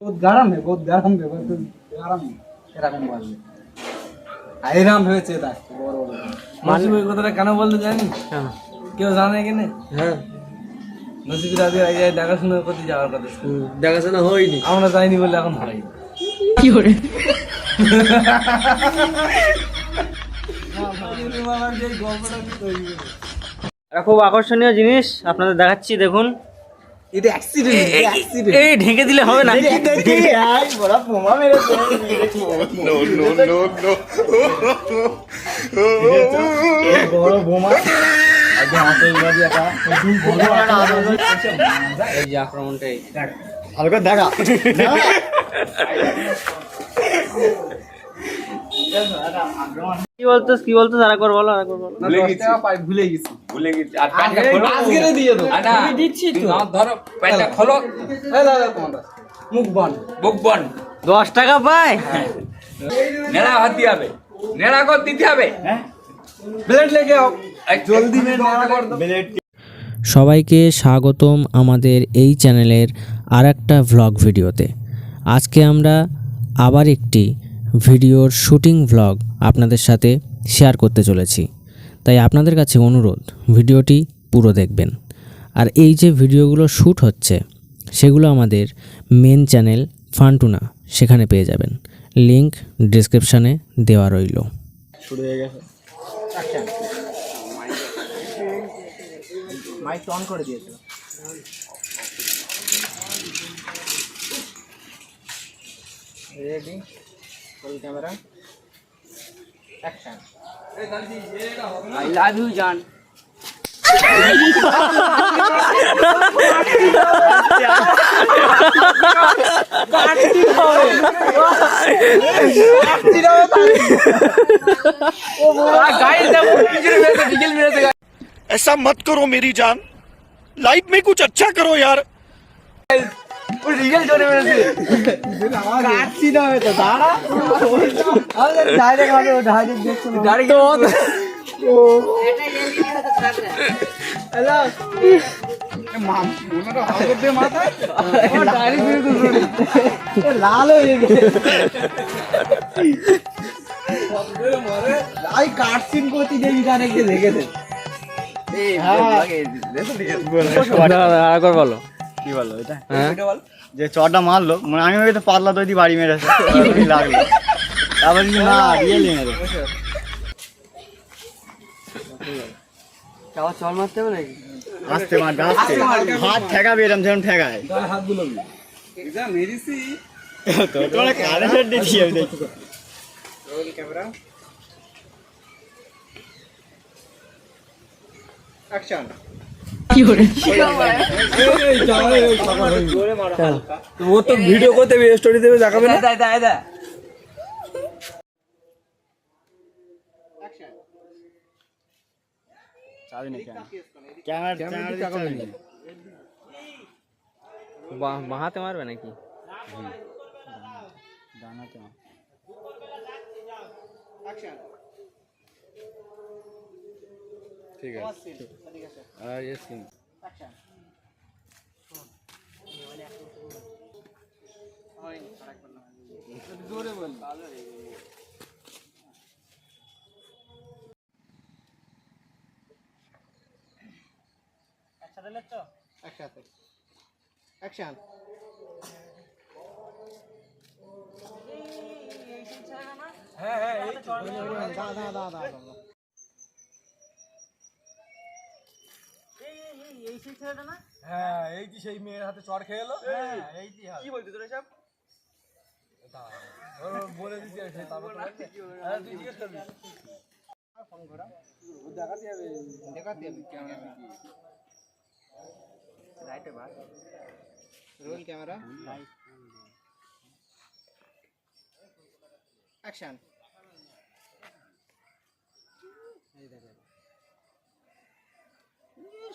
बहुत गरम है, बहुत गरम है, बहुत गरम है। এরকম বললে আইরাম হয়েছে তাই বড় বড় নসিব ওই কথাটা কেন বলতে জানি কেউ জানে কি না? হ্যাঁ, নসিব রাতে আগে দেখাশোনা করতে যাওয়ার কথা, দেখাশোনা হয়নি, আমরা যাইনি বলে এখন হয় কি করে। খুব আকর্ষণীয় জিনিস আপনাদের দেখাচ্ছি, দেখুন। এটা অ্যাক্সিডেন্ট, অ্যাক্সিডেন্ট। এই ঢেকে দিলে হবে না। দেখি আই বড় বোমা মেরেছে। নো নো নো নো বড় বোমা আগে হাতে বাজি একা বড় এই যে আক্রমণটা এই ভালো করে দেখা। কি বলতো আরেকবার বলো। ভুলে গেছি আর প্যান্টটা খোলো, আজকে দিয়ে দাও, আমি দিচ্ছি তো। ধরো প্যান্টটা খোলো, এই দাদা তোমার মুখ বন্ধ 10 টাকা পায়। নেড়া হাত দিয়ে হবে, নেড়া কর দিতে হবে। হ্যাঁ, ব্লেড লেগে আও, জলদি নেড়া কর দাও। সবাইকে স্বাগতম আমাদের এই চ্যানেলের আরেকটা ভ্লগ ভিডিওতে। আজকে আমরা আবার একটি ভিডিওর শুটিং ভ্লগ আপনাদের সাথে শেয়ার করতে চলেছি, তাই আপনাদের কাছে অনুরোধ ভিডিওটি পুরো দেখবেন। আর এই যে ভিডিওগুলো শ্যুট হচ্ছে সেগুলো আমাদের মেন চ্যানেল ফান্টুনা, সেখানে পেয়ে যাবেন, লিংক ডেসক্রিপশানে দেওয়া রইল। শুরু হয়ে গেছে, মাইক অন করে দিয়েছে। Ready, full camera, action. I love you জান। ऐसा मत करो मेरी जान, लाइफ में कुछ अच्छा करो यार। কাটছি না তো দাঁড়া, ডাইরেক্ট হবে, ডাইরেক্ট দেখছো ডাইরেক্ট ও হ্যালো মাম ওনাটা হাতে দে মাথায়, ও ডাইরেক্ট বের লাল হয়ে গেছে। মরে আই কাটছিন করতে দেখি ডাইরেক্ট দেখে দে। এই লাগে দেখো আরেকবার বলো। কি বললো এটা? যে চড়টা মারলো, মানে আমি ওই তো পাতলা দই দিয়ে বাড়ি মেরেছে লাগলো, তারপর কিন্তু না রিয়েলি মেরে চল মারতে হবে নাকি? আস্তে মার, আস্তে হাত ঠেকাবে এরকম যেমন ঠেকায়, হাত গুলো এটা মেরেছি তো তোরা কানে শট দিছি। আমি দেখি রোল ক্যামেরা, অ্যাকশন। ও তো ভিডিও করতে স্টোরি দেবে, দেখাবে না। বাহাতে মারবে নাকি? ঠিক আছে, আর ये सीन অ্যাকশন। জোরে বল, একসাথে লেছ, একসাথে অ্যাকশন। হ্যাঁ হ্যাঁ, এই তো দা এই সেই ছেলেটা না? হ্যাঁ, এই যে সেই মেয়ের হাতে চড় খেয়ে এলো। হ্যাঁ, এই যে কি বলছিস তোরা সব? বলে দিতে আছে, তারপর হ্যাঁ তুই জিজ্ঞেস করবি। ফোন করা দেখাতে হবে ক্যামেরা রাইটে বাস, রোল ক্যামেরা, অ্যাকশন। এই দেখো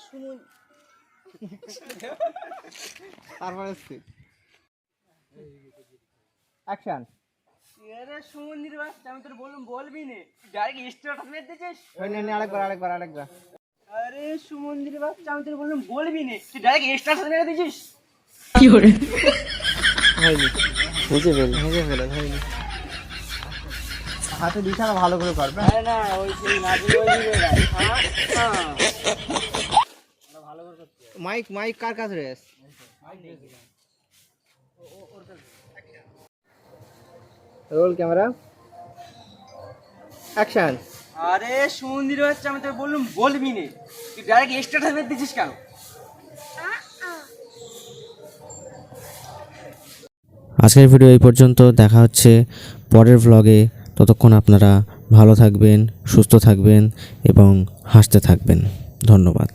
শুনুন, তারপরে অ্যাকশন। আরে সুমন্দির বাচ্চা আমি তোর বললাম বলবি নে ডাইরেক্ট স্ট্যাটাস মেরে দিছিস। আরেকবার আরে সুমন্দির বাচ্চা আমি তোর বললাম বলবি নে তুই ডাইরেক্ট স্ট্যাটাস মেরে দিছিস। হাতে দিশাটা ভালো করে করবে। আরে না ওই সেই নাচি ওই দিবে মাইক কার কাছে রয়েছে? Roll camera action. আরে সুমন্দির বাচ্চা আমি তোর বললাম বলবি নে তুই ডাইরেক্ট স্ট্যাটাস মেরে দিছিস কেন? আজকের ভিডিও এই পর্যন্ত, দেখা হচ্ছে পরের ভ্লগে। ততক্ষণ আপনারা ভালো থাকবেন, সুস্থ থাকবেন এবং হাসতে থাকবেন। ধন্যবাদ।